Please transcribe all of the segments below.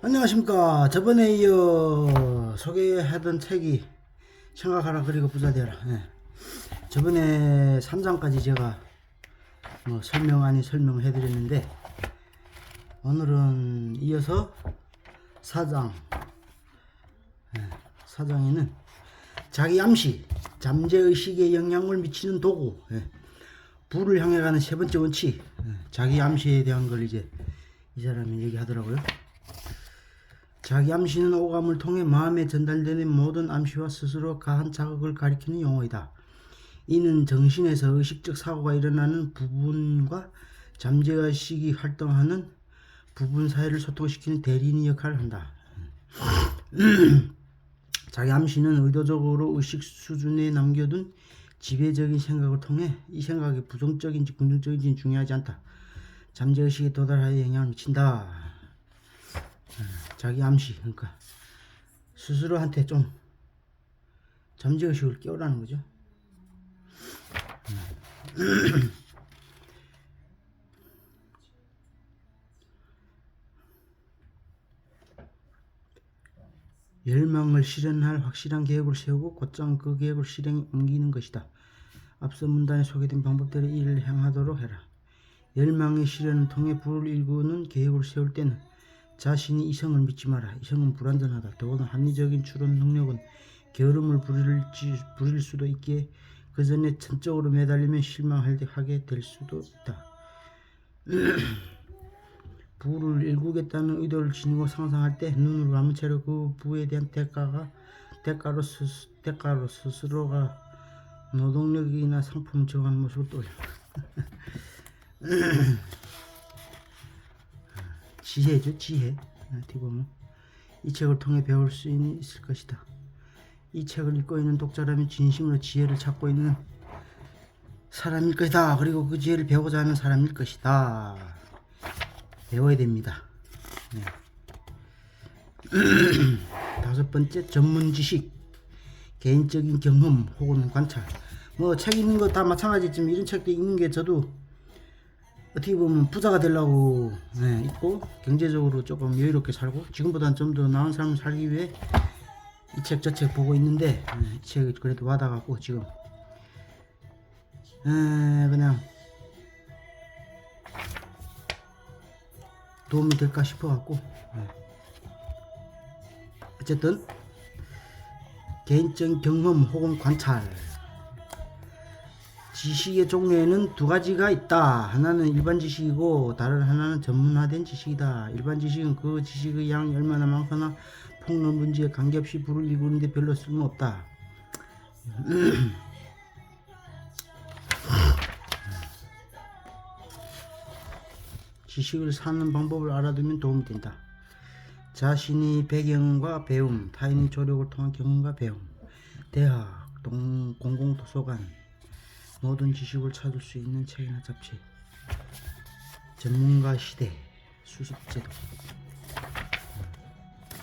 안녕하십니까. 저번에 이어 소개하던 책이 생각하라 그리고 부자되라. 예. 저번에 3장까지 제가 뭐 설명 아닌 설명을 해드렸는데, 오늘은 이어서 4장, 4장에는 자기 암시, 잠재의식에 영향을 미치는 도구, 부를 향해 가는 세 번째 원칙, 자기 암시에 대한 걸 이제 이 사람이 얘기하더라고요. 자기 암시는 오감을 통해 마음에 전달되는 모든 암시와 스스로 가한 자극을 가리키는 용어이다. 이는 정신에서 의식적 사고가 일어나는 부분과 잠재의식이 활동하는 부분 사이를 소통시키는 대리인의 역할을 한다. 자기 암시는 의도적으로 의식 수준에 남겨둔 지배적인 생각을 통해 이 생각이 부정적인지 긍정적인지는 중요하지 않다. 잠재의식에 도달하여 영향을 미친다. 자기 암시, 그러니까 스스로한테 좀 잠재의식을 깨우라는 거죠. 열망을 실현할 확실한 계획을 세우고 곧장 그 계획을 실행에 옮기는 것이다. 앞서 문단에 소개된 방법대로 이를 행하도록 해라. 열망의 실현을 통해 부를 일구는 계획을 세울 때는 자신이 이성을 믿지 마라. 이성은 불완전하다. 더구나 합리적인 추론 능력은 게으름을 부릴 수도 있기에 그 전에 전적으로 매달리면 실망하게 될 수도 있다. 부를 일구겠다는 의도를 지니고 상상할 때 눈을 감은 채로 그 부에 대한 대가로 스스로가 노동력이나 상품을 정하는 모습을 떠올려. 지혜죠, 지혜. 어떻게 보면 이 책을 통해 배울 수 있을 것이다. 이 책을 읽고 있는 독자라면 진심으로 지혜를 찾고 있는 사람일 것이다. 그리고 그 지혜를 배우고자 하는 사람일 것이다. 배워야 됩니다. 네. 다섯 번째, 전문 지식, 개인적인 경험 혹은 관찰. 뭐 책 읽는 거 다 마찬가지지만 이런 책도 읽는 게 저도 어떻게 보면 부자가 되려고 있고 경제적으로 조금 여유롭게 살고 지금보다는 좀 더 나은 삶을 살기 위해 이 책 저 책 보고 있는데 이 책이 그래도 와닿아갖고 지금 그냥 도움이 될까 싶어갖고 어쨌든 개인적인 경험 혹은 관찰. 지식의 종류에는 두 가지가 있다. 하나는 일반 지식이고 다른 하나는 전문화된 지식이다. 일반 지식은 그 지식의 양이 얼마나 많거나 폭넓은 문제에 관계없이 부를 일구는데 별로 쓸모없다. 지식을 사는 방법을 알아두면 도움이 된다. 자신의 배경과 배움, 타인의 조력을 통한 경험과 배움, 대학, 공공도서관, 모든 지식을 찾을 수 있는 책이나 잡지, 전문가 시대, 수습제도.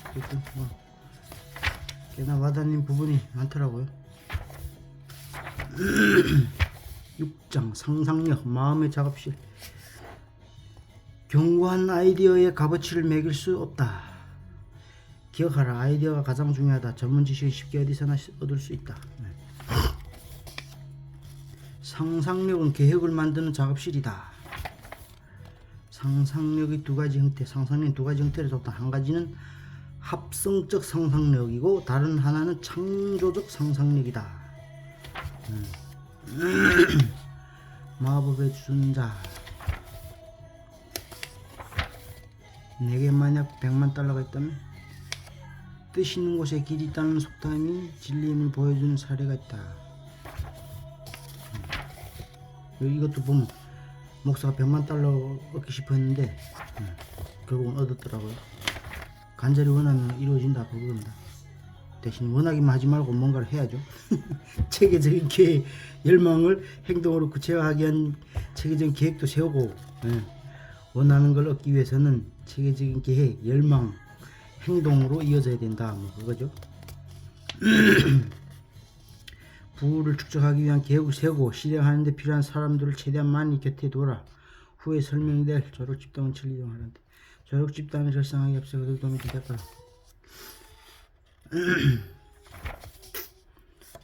어쨌든 꽤나 와닿는 부분이 많더라고요. 6장 상상력, 마음의 작업실. 견고한 아이디어의 값어치를 매길 수 없다. 기억하라. 아이디어가 가장 중요하다. 전문 지식은 쉽게 어디서나 얻을 수 있다. 상상력은 계획을 만드는 작업실이다. 상상력의 두 가지 형태, 상상력의 두 가지 형태를 줬다. 한 가지는 합성적 상상력이고 다른 하나는 창조적 상상력이다. 마법의 주전자. 내게 만약 100만 달러가 있다면 뜻 있는 곳에 길이 있다는 속담이 진리임을 보여주는 사례가 있다. 이것도 보면 목사가 100만 달러 얻기 싶어 했는데 결국은 얻었더라고요. 간절히 원하면 이루어진다, 그겁니다. 대신 원하기만 하지 말고 뭔가를 해야죠. 체계적인 계획, 열망을 행동으로 구체화하기 위한 체계적인 계획도 세우고 원하는 걸 얻기 위해서는 체계적인 계획, 열망, 행동으로 이어져야 된다. 뭐 그거죠. 부를 축적하기 위한 계획을 세우고 실행하는 데 필요한 사람들을 최대한 많이 곁에 두어라. 후에 설명될 조력 집단은 진리용하는데 조력 집단을 결성하기 앞서 그들 도움이 됐다.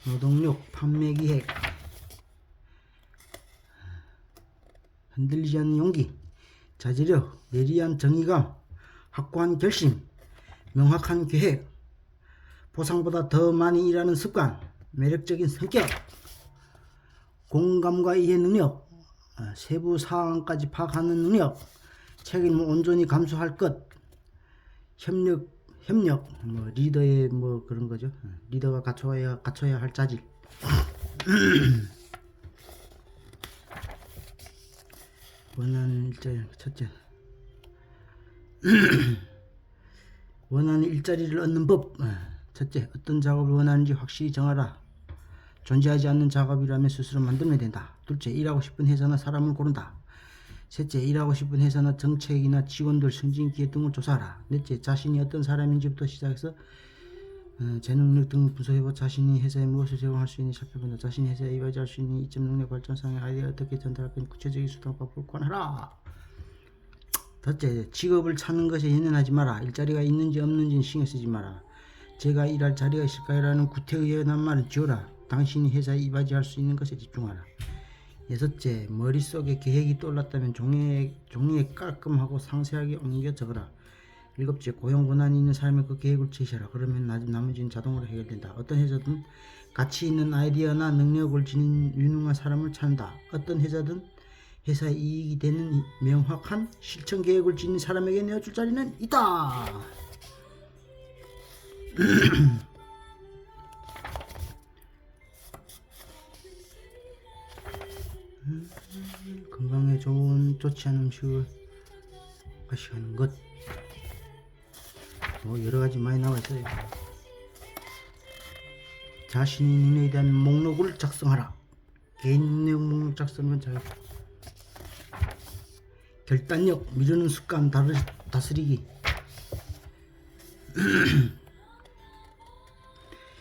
노동력, 판매 기획, 흔들리지 않는 용기, 자제력, 예리한 정의감, 확고한 결심, 명확한 계획, 보상보다 더 많이 일하는 습관, 매력적인 성격, 공감과 이해 능력, 세부 사항까지 파악하는 능력, 책임을 온전히 감수할 것, 협력, 뭐 리더의 뭐 그런 거죠. 리더가 갖춰야 할 자질. 원하는 일자리. 첫째, 원하는 일자리를 얻는 법. 첫째, 어떤 작업을 원하는지 확실히 정하라. 존재하지 않는 작업이라면 스스로 만들면 된다. 둘째, 일하고 싶은 회사나 사람을 고른다. 셋째, 일하고 싶은 회사나 정책이나 직원들 승진 기회 등을 조사하라. 넷째, 자신이 어떤 사람인지부터 시작해서 제 능력 등 분석해보고 자신이 회사에 무엇을 제공할 수 있는지 살펴본다. 자신이 회사에 이바지할 수 있는 이점 능력 발전상의 아이디어 어떻게 전달할 건지 구체적인 수단법을 권하라. 첫째, 직업을 찾는 것에 연연하지 마라. 일자리가 있는지 없는지는 신경 쓰지 마라. 제가 일할 자리가 있을까요? 라는 구태의연한 말은 지워라. 당신이 회사에 이바지할 수 있는 것에 집중하라. 여섯째, 머릿속에 계획이 떠올랐다면 종이에 깔끔하고 상세하게 옮겨 적어라. 일곱째, 고용 권한이 있는 삶에 그 계획을 제시하라. 그러면 나머지는 자동으로 해결된다. 어떤 회사든 가치 있는 아이디어나 능력을 지닌 유능한 사람을 찾는다. 어떤 회사든 회사에 이익이 되는 명확한 실천 계획을 지닌 사람에게 내어줄 자리는 있다. 건강에 좋지 않은 음식을 과식하는 것. 뭐 여러가지 많이 나와있어요. 자신의 능력에 대한 목록을 작성하라. 개인 능력 목록 작성은 결단력, 미루는 습관 다스리기.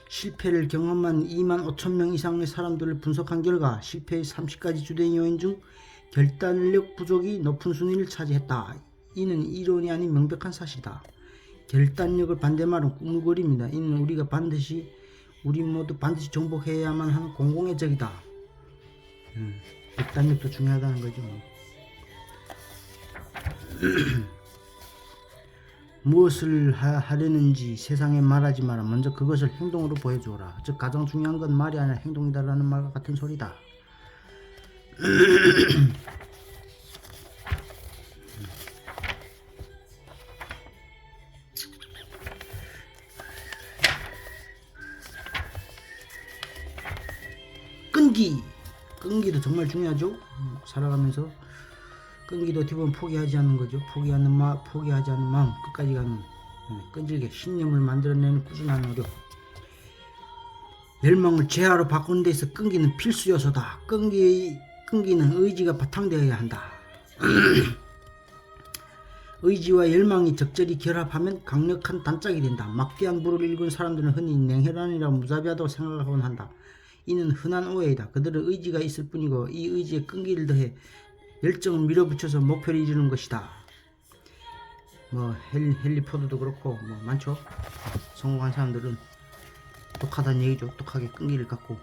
실패를 경험한 25,000명 이상의 사람들을 분석한 결과 실패의 30가지 주된 요인 중 결단력 부족이 높은 순위를 차지했다. 이는 이론이 아닌 명백한 사실이다. 결단력을 반대말은 꾸물거립니다. 이는 우리 모두 반드시 정복해야만 하는 공공의 적이다. 결단력도 중요하다는 거죠. 무엇을 하려는지 세상에 말하지 마라. 먼저 그것을 행동으로 보여주어라. 즉 가장 중요한 건 말이 아니라 행동이다라는 말과 같은 소리다. 끈기도 정말 중요하죠. 살아가면서 끈기도 어떻게 보면 포기하지 않는 거죠. 포기하지 않는 마음, 끝까지 가는 끈질게 신념을 만들어내는 꾸준한 노력. 멸망을 재화로 바꾸는 데 있어 끈기는 필수 요소다. 끈기는 의지가 바탕되어야 한다. 의지와 열망이 적절히 결합하면 강력한 단짝이 된다. 막대한 부를 일군 사람들은 흔히 냉혈한이라고 무자비하다고 생각하곤 한다. 이는 흔한 오해이다. 그들은 의지가 있을 뿐이고 이 의지에 끈기를 더해 열정을 밀어붙여서 목표를 이루는 것이다. 뭐 헨리 포드도 그렇고 뭐 많죠. 성공한 사람들은 똑하다는 얘기죠. 똑하게 끈기를 갖고.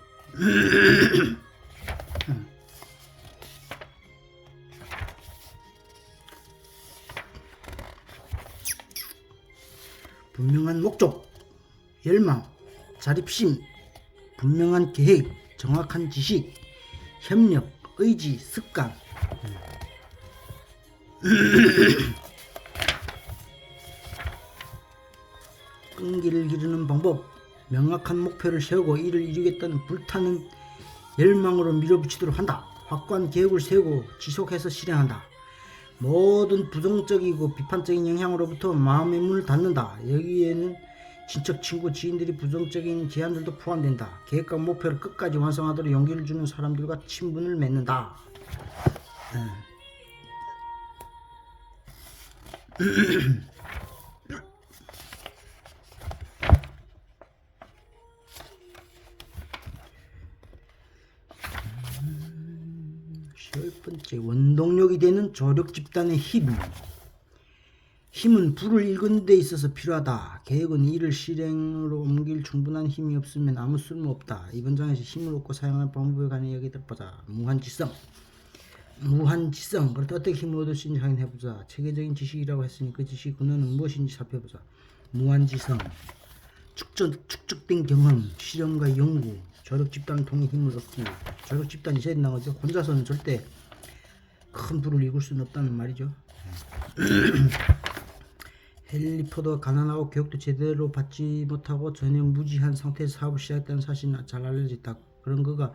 분명한 목적, 열망, 자립심, 분명한 계획, 정확한 지식, 협력, 의지, 습관. 끈기를 기르는 방법. 명확한 목표를 세우고 이를 이루겠다는 불타는 열망으로 밀어붙이도록 한다. 확고한 계획을 세우고 지속해서 실행한다. 모든 부정적이고 비판적인 영향으로부터 마음의 문을 닫는다. 여기에는 친척, 친구, 지인들이 부정적인 제안들도 포함된다. 계획과 목표를 끝까지 완성하도록 용기를 주는 사람들과 친분을 맺는다. 열 번째, 원동력이 되는 조력 집단의 힘. 힘은 불을 일구는 데 있어서 필요하다. 계획은 이를 실행으로 옮길 충분한 힘이 없으면 아무 쓸모없다. 이번 장에서 힘을 얻고 사용할 방법에 관해 이야기를 보자. 무한지성. 무한지성. 그럴 때 어떻게 힘을 얻을 수 있는지 확인해보자. 체계적인 지식이라고 했으니 그 지식 근원은 무엇인지 살펴보자. 무한지성. 축적된 경험, 실험과 연구, 조력 집단을 통해 힘을 얻기. 조력 집단이 있어야 된다는 거죠. 혼자서는 절대 큰 불을 이룰 수는 없다는 말이죠. 헨리 포드가 가난하고 교육도 제대로 받지 못하고 전혀 무지한 상태에서 사업을 시작했다는 사실은 잘 알려져 있다. 그런 그가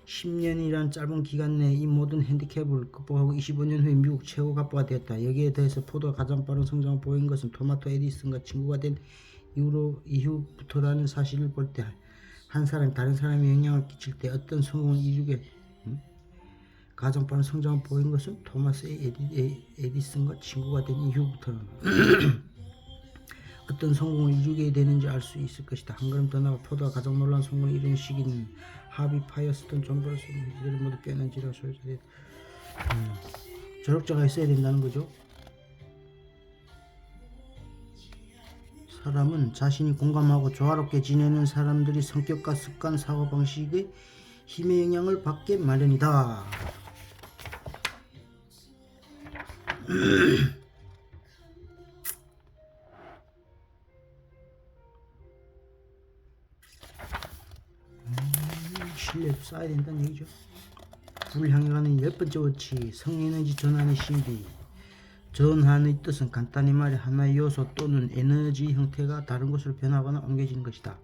10년이란 짧은 기간 내에 이 모든 핸디캡을 극복하고 25년 후에 미국 최고 갑부가 되었다. 여기에 대해서 포드가 가장 빠른 성장을 보인 것은 토마토 에디슨과 친구가 된 이후부터라는 사실을 볼 때 한 사람이 다른 사람에 영향을 끼칠 때 어떤 성공을 이루게 가장 빠른 성장을 보인 것은 토마스 에디슨과 친구가 된 이후부터는 어떤 성공을 이루게 되는지 알 수 있을 것이다. 한 걸음 더 나가 포드가 가장 놀라운 성공을 이룬 시기는 하비 파이어스톤 존 버스 이들을 모두 깨어난지라 소유자들 조력자가 있어야 된다는 거죠. 사람은 자신이 공감하고 조화롭게 지내는 사람들이 성격과 습관, 사고방식의 힘의 영향을 받게 마련이다. 신뢰도 쌓아야 된다는 얘기죠. 불을 향해 가는 10번째 원칙, 성에너지 전환의 신비. 전환의 뜻은 간단히 말해 하나의 요소 또는 에너지 형태가 다른 곳으로 변하거나 옮겨지는 것이다.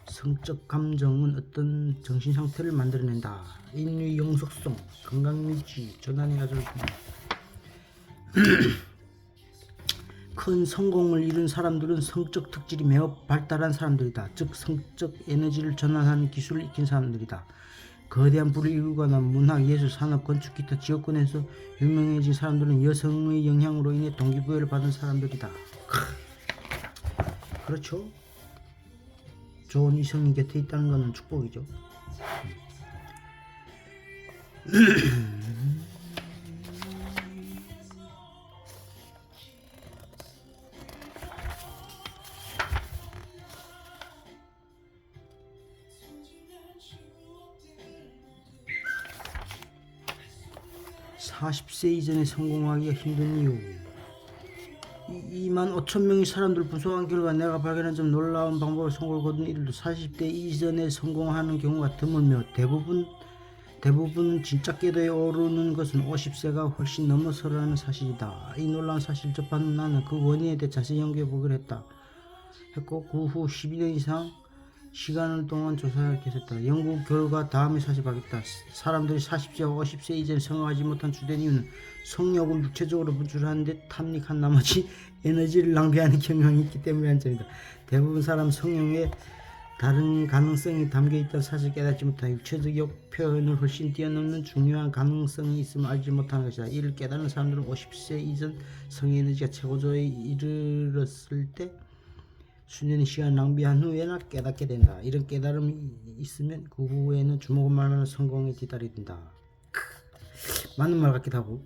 성적 감정은 어떤 정신 상태를 만들어낸다. 인류의 영속성, 건강유지, 전환의 과정을 통해 큰 성공을 이룬 사람들은 성적 특질이 매우 발달한 사람들이다. 즉 성적 에너지를 전환하는 기술을 익힌 사람들이다. 거대한 불을 이루거나 문학, 예술, 산업, 건축, 기타 지역권에서 유명해진 사람들은 여성의 영향으로 인해 동기부여를 받은 사람들이다. 그렇죠. 좋은 이성이 곁에 있다는 것은 축복이죠. 40세 이전에 성공하기가 힘든 이유. 2만 5천 명의 사람들을 분석한 결과 내가 발견한 좀 놀라운 방법을 성공을 거둔 이들도 40대 이전에 성공하는 경우가 드물며 대부분 진짜 궤도에 오르는 것은 50세가 훨씬 넘어서라는 사실이다. 이 놀라운 사실을 접한 후 나는 그 원인에 대해 자세히 연구해보기로 했고 그 후 12년 이상 시간을 동안 조사를 계속했다. 연구 결과 다음에 사실 밝혔다. 사람들이 40세와 50세 이전에 성공하지 못한 주된 이유는 성욕을 육체적으로 분출하는 데 탐닉한 나머지 에너지를 낭비하는 경향이 있기 때문이라는 점이다. 대부분 사람 성욕에 다른 가능성이 담겨있다는 사실을 깨닫지 못하여 육체적 욕 표현을 훨씬 뛰어넘는 중요한 가능성이 있음을 알지 못하는 것이다. 이를 깨닫는 사람들은 50세 이전 성에너지가 최고조에 이르렀을 때 수년의 시간을 낭비한 후에나 깨닫게 된다. 이런 깨달음이 있으면 그 후에는 주목할 만한 성공에 뒤따르게 된다. 맞는 말 같기도 하고.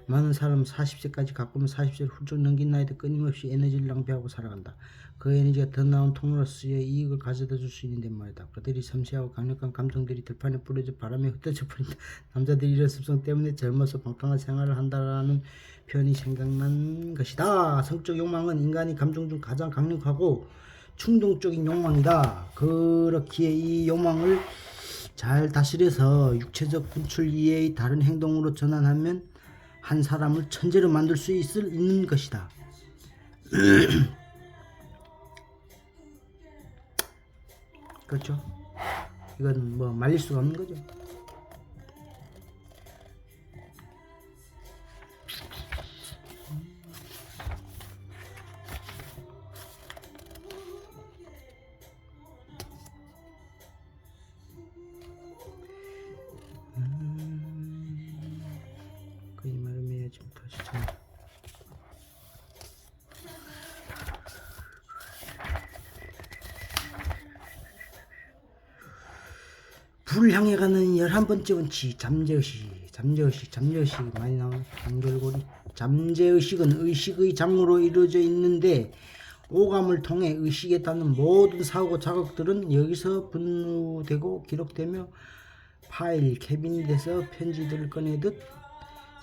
많은 사람은 40세까지 가꾸면 40세를 훌쩍 넘긴 나이도 끊임없이 에너지를 낭비하고 살아간다. 그 에너지가 더 나은 통로로서의 이익을 가져다 줄 수 있는데 말이다. 그들이 섬세하고 강력한 감정들이 들판에 뿌려져 바람에 흩어져 버린다. 남자들이 이런 습성 때문에 젊어서 방탕한 생활을 한다라는 표현이 생각난 것이다. 성적 욕망은 인간이 감정 중 가장 강력하고 충동적인 욕망이다. 그렇기에 이 욕망을 잘 다스려서 육체적 분출 이외의 다른 행동으로 전환하면 한 사람을 천재로 만들 수 있는 것이다. 그렇죠. 이건 뭐 말릴 수가 없는 거죠. 그 이 말을 해야지 다시 참. 불을 향해 가는 11번째 원칙 잠재의식 많이 나오는 단결고리 잠재의식은 의식의 장으로 이루어져 있는데 오감을 통해 의식에 닿는 모든 사고 자극들은 여기서 분류되고 기록되며 파일 캐비닛에서 편지들을 꺼내듯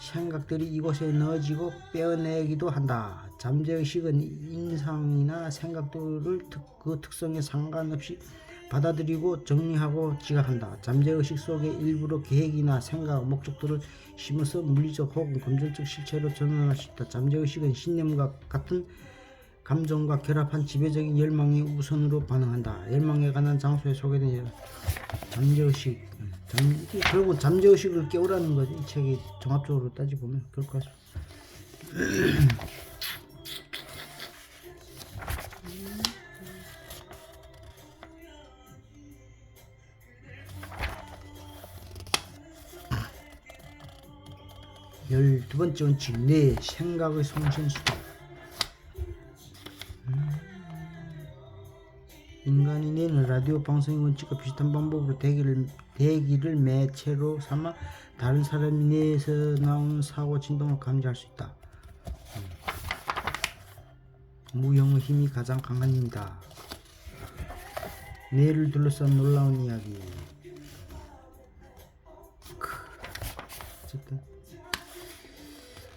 생각들이 이곳에 넣어지고 빼어내기도 한다. 잠재의식은 인상이나 생각들을 그 특성에 상관없이 받아들이고 정리하고 지각한다. 잠재의식 속에 일부러 계획이나 생각, 목적들을 심어서 물리적 혹은 금전적 실체로 전환할 수 있다. 잠재의식은 신념과 같은 감정과 결합한 지배적인 열망이 우선으로 반응한다. 열망에 관한 장소에 소개된 잠재의식. 결국 잠재의식을 깨우라는 거지. 이 책이 종합적으로 따지보면 그럴 것 같습니다. 열두 번째 원칙, 내 생각의 성신수다. 인간의 뇌는 라디오 방송의 원칙과 비슷한 방법으로 대기를 매체로 삼아 다른 사람의 뇌에서 나오는 사고 진동을 감지할 수 있다. 무형의 힘이 가장 강한 힘이다. 뇌를 둘러싼 놀라운 이야기. 어쨌든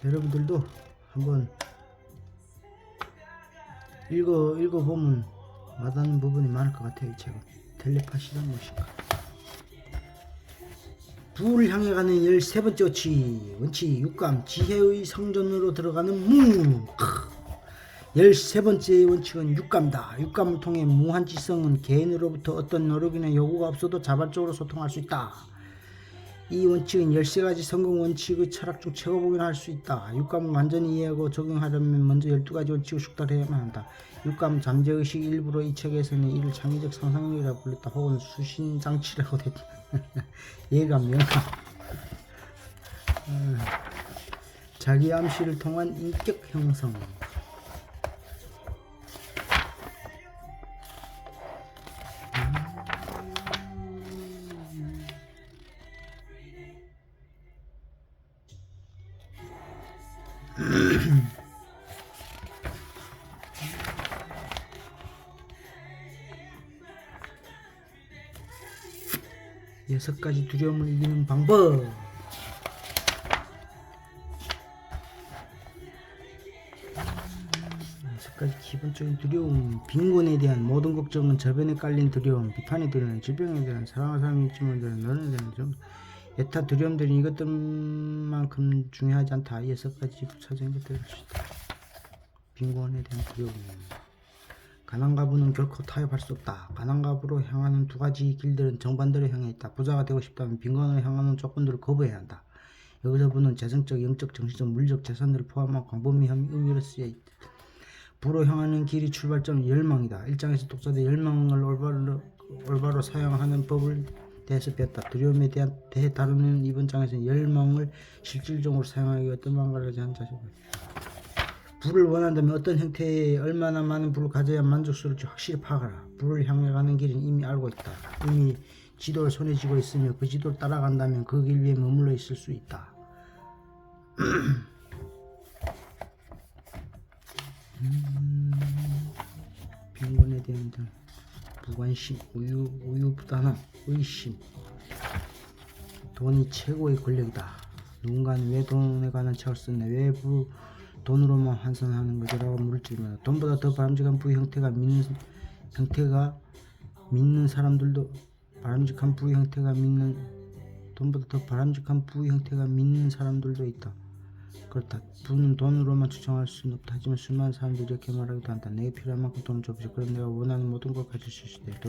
여러분들도 한번 읽어보면 와닿는 부분이 많을 것 같아요. 이 책은 텔레파시란 무엇인가. 부를 향해 가는 13번째 원칙 육감 지혜의 성전으로 들어가는 무. 13번째 원칙은 육감이다. 육감을 통해 무한지성은 개인으로부터 어떤 노력이나 요구가 없어도 자발적으로 소통할 수 있다. 이 원칙은 13가지 성공 원칙의 철학 중 최고봉이라 할 수 있다. 육감을 완전히 이해하고 적용하려면 먼저 12가지 원칙을 숙달해야만 한다. 육감 잠재의식 일부러 이 책에서는 이를 창의적 상상력이라고 불렀다. 혹은 수신장치라고 했다. 예감, 영감. 자기 암시를 통한 인격 형성. 여섯 가지 두려움을 이기는 방법. 여섯 가지 기본적인 두려움. 빈곤에 대한 모든 걱정은 저변에 깔린 두려움, 비판에 대한, 질병에 대한, 사랑하는 사람이 있지만 너는 대한 좀 여타 두려움들은 이것들만큼 중요하지 않다. 이 여섯 가지 부차적인 것들을 할 수 있다. 빈곤에 대한 두려움. 가난가부는 결코 타협할 수 없다. 가난가부로 향하는 두 가지 길들은 정반대로 향해 있다. 부자가 되고 싶다면 빈곤으로 향하는 조건들을 거부해야 한다. 여기서 부는 재성적, 영적, 정신적, 물리적 재산들을 포함한 광범위한 의미로 쓰여 있다. 부로 향하는 길이 출발점 열망이다. 1장에서 독자들 열망을 올바로 사용하는 법을 대해서 배웠다. 두려움에 대해 다루는 이번 장에서는 열망을 실질적으로 사용하기 어떤 방법을 하는 자세가 부를 원한다면 어떤 형태의 얼마나 많은 부를 가져야 만족스러울지 확실히 파악하라. 부를 향해 가는 길은 이미 알고 있다. 이미 지도를 손에 쥐고 있으며 그 지도를 따라간다면 그 길 위에 머물러 있을 수 있다. 빈곤에 대한 무관심, 우유부단함, 의심. 돈이 최고의 권력이다. 누군가는 왜 돈에 관한 책을 썼네, 왜 돈으로만 환산하는 것이라고 물을지만 돈보다 더 바람직한 부의 형태가 믿는 사람들도 바람직한 부의 형태가 돈보다 더 바람직한 부의 형태가 믿는 사람들도 있다. 그렇다. 부는 돈으로만 추정할 수는 없다. 하지만 수많은 사람들이 이렇게 말하기도 한다. 내게 필요한 만큼 돈을 줘보자. 그럼 내가 원하는 모든 걸 가질 수 있다.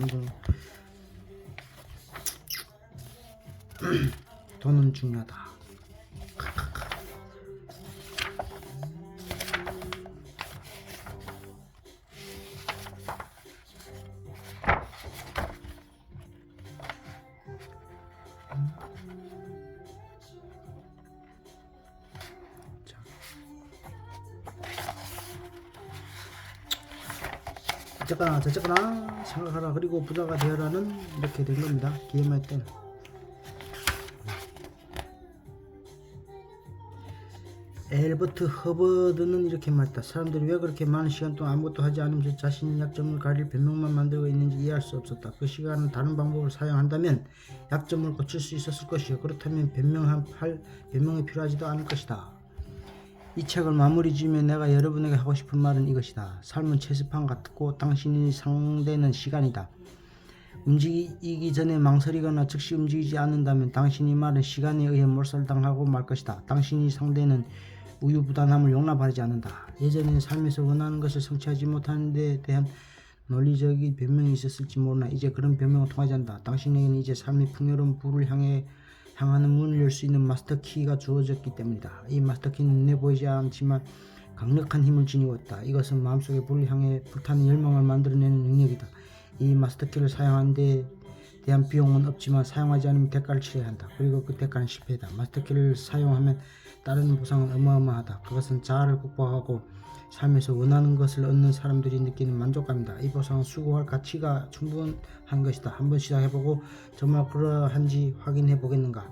돈은 중요하다. 어쨌거나 저쨌거나 생각하라. 그리고 부자가 되어라는 이렇게 된 겁니다. 기회만 때는. 엘버트 허버드는 이렇게 말했다. 사람들이 왜 그렇게 많은 시간 동안 아무것도 하지 않으면서 자신의 약점을 가릴 변명만 만들고 있는지 이해할 수 없었다. 그 시간은 다른 방법을 사용한다면 약점을 고칠 수 있었을 것이요. 그렇다면 변명이 필요하지도 않을 것이다. 이 책을 마무리 지으며 내가 여러분에게 하고 싶은 말은 이것이다. 삶은 체스판 같고 당신이 상대는 시간이다. 움직이기 전에 망설이거나 즉시 움직이지 않는다면 당신이 말은 시간에 의해 몰살당하고 말 것이다. 당신이 상대는 우유부단함을 용납하지 않는다. 예전에는 삶에서 원하는 것을 성취하지 못하는 데 대한 논리적인 변명이 있었을지 모르나 이제 그런 변명은 통하지 않는다. 당신에게는 이제 삶의 풍요로운 부를 향하는 문을 열 수 있는 마스터키가 주어졌기 때문이다. 이 마스터키는 눈에 보이지 않지만 강력한 힘을 지니고 있다. 이것은 마음속에 불을 향해 불타는 열망을 만들어내는 능력이다. 이 마스터키를 사용하는 데 대한 비용은 없지만 사용하지 않으면 대가를 치러야 한다. 그리고 그 대가는 실패다. 마스터키를 사용하면 따르는 보상은 어마어마하다. 그것은 자아를 극복하고 삶에서 원하는 것을 얻는 사람들이 느끼는 만족감이다. 이 보상은 수고할 가치가 충분한 것이다. 한번 시작해보고 정말 그러한지 확인해 보겠는가.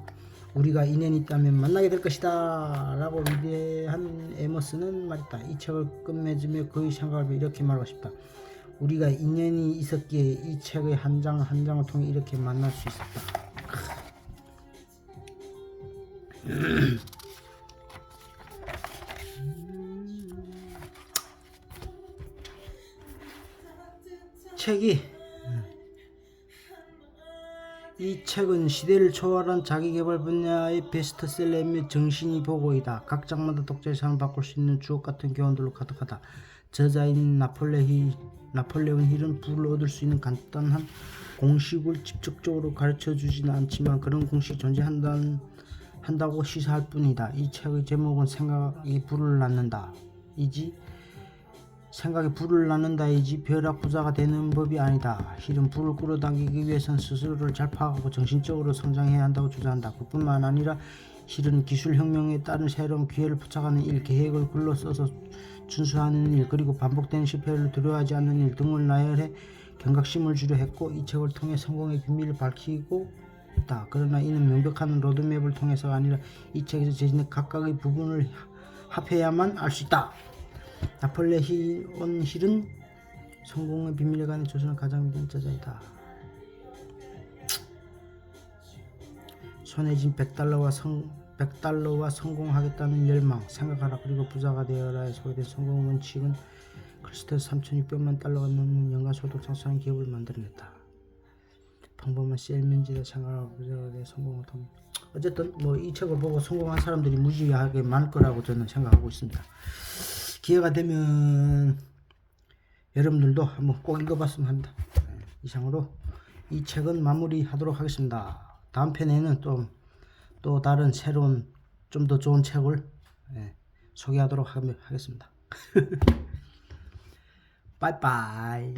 우리가 인연이 있다면 만나게 될 것이다 라고 위대한 에머스는 말했다. 이 책을 끝맺으며 그의 생각을 이렇게 말하고 싶다. 우리가 인연이 있었기에 이 책의 한 장 한 장을 통해 이렇게 만날 수 있었다. 이 책은 시대를 초월한 자기개발 분야의 베스트셀러이며 정신이 보고이다. 각 장마다 독자의 상을 바꿀 수 있는 주옥같은 교훈들로 가득하다. 저자인 나폴레온 힐은 부를 얻을 수 있는 간단한 공식을 직접적으로 가르쳐주지는 않지만 그런 공식이 존재한다고 시사할 뿐이다. 이 책의 제목은 생각이 불을 낳는다이지 벼락부자가 되는 법이 아니다. 힐은 불을 끌어당기기 위해선 스스로를 잘 파악하고 정신적으로 성장해야 한다고 주장한다. 그뿐만 아니라 힐은 기술혁명에 따른 새로운 기회를 포착하는 일, 계획을 글로 써서 준수하는 일, 그리고 반복되는 실패를 두려워하지 않는 일 등을 나열해 경각심을 주려 했고 이 책을 통해 성공의 비밀을 밝히고 있다. 그러나 이는 명백한 로드맵을 통해서가 아니라 이 책에서 제시된 각각의 부분을 합해야만 알 수 있다. 나폴레온 힐은 성공의 비밀에 관해 조선의 가장 위대한 저자이다. 손에 쥔 100달러와 성공하겠다는 열망, 생각하라. 그리고 부자가 되어라에 소개된 성공 원칙은 크리스트 3,600만 달러가 넘는 연간 소득 창출하는 기업을 만들어냈다. 평범한 셀맨지다 생각하고 부자가 되어 성공을 통해 어쨌든 이 책을 보고 성공한 사람들이 무지하게 많을 거라고 저는 생각하고 있습니다. 기회가 되면 여러분들도 한번 꼭 읽어봤으면 합니다. 이상으로 이 책은 마무리하도록 하겠습니다. 다음 편에는 또 다른 새로운 좀 더 좋은 책을 소개하도록 하겠습니다. 빠이빠이.